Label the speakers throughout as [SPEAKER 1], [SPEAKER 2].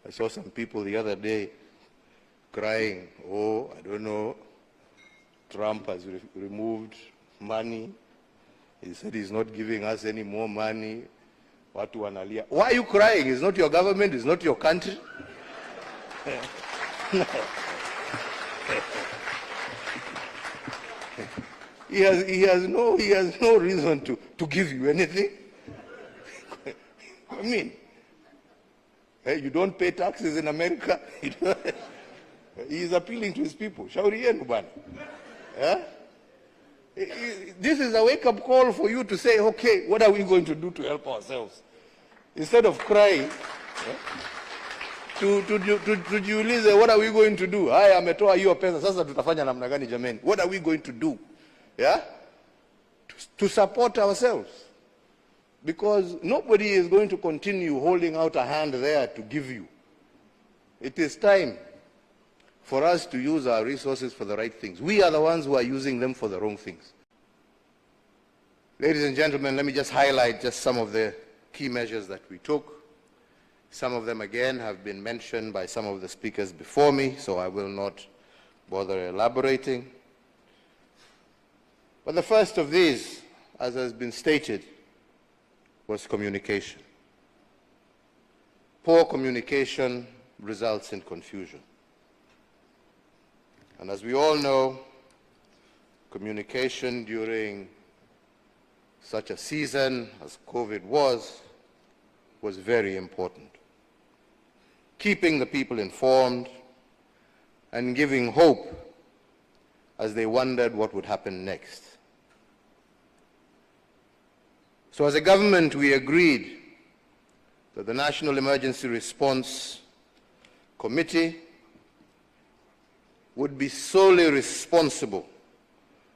[SPEAKER 1] I saw some people the other day crying, oh, I don't know, Trump has removed money. He said he's not giving us any more money. Watu wanalia. Why are you crying? It's not your government, it's not your country. He has no reason to give you anything. I mean, you don't pay taxes in America. He is appealing to his people. Shauri yenu bwana. This is a wake-up call for you to say, okay, what are we going to do to help ourselves? Instead of crying, to jiulize, what are we going to do? Haya ametoa hiyo pesa, sasa tutafanya namna gani jameni? What are we going to do? Yeah? To support ourselves. Because nobody is going to continue holding out a hand there to give you. It is time for us to use our resources for the right things. We are the ones who are using them for the wrong things. Ladies and gentlemen, let me just highlight just some of the key measures that we took. Some of them, again, have been mentioned by some of the speakers before me, so I will not bother elaborating. But the first of these, as has been stated, was communication. Poor communication results in confusion. And as we all know, communication during such a season as COVID was very important. Keeping the people informed and giving hope as they wondered what would happen next. So as a government, we agreed that the National Emergency Response Committee would be solely responsible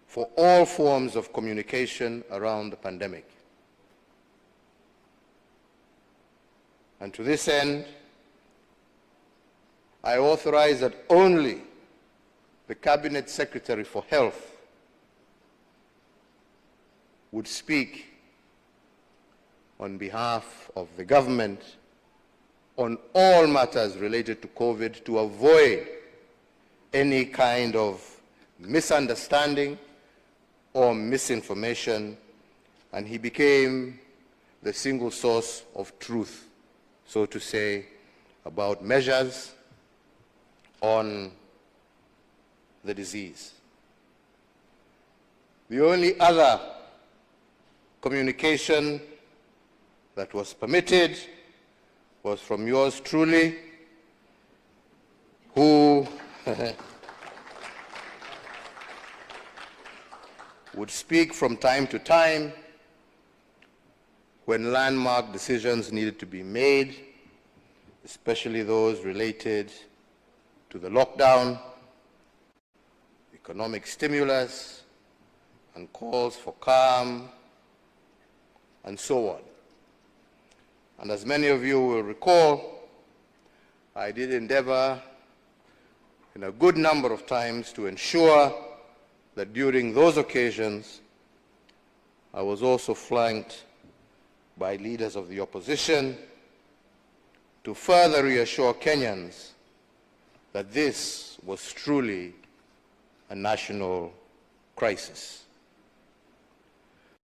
[SPEAKER 1] for all forms of communication around the pandemic. And to this end, I authorize that only the Cabinet Secretary for Health would speak on behalf of the government on all matters related to COVID to avoid any kind of misunderstanding or misinformation, and he became the single source of truth, so to say, about measures on the disease. The only other communication that was permitted was from yours truly, who would speak from time to time when landmark decisions needed to be made, especially those related to the lockdown, economic stimulus, and calls for calm, and so on. And as many of you will recall, I did endeavor in a good number of times to ensure that during those occasions, I was also flanked by leaders of the opposition to further reassure Kenyans that this was truly a national crisis.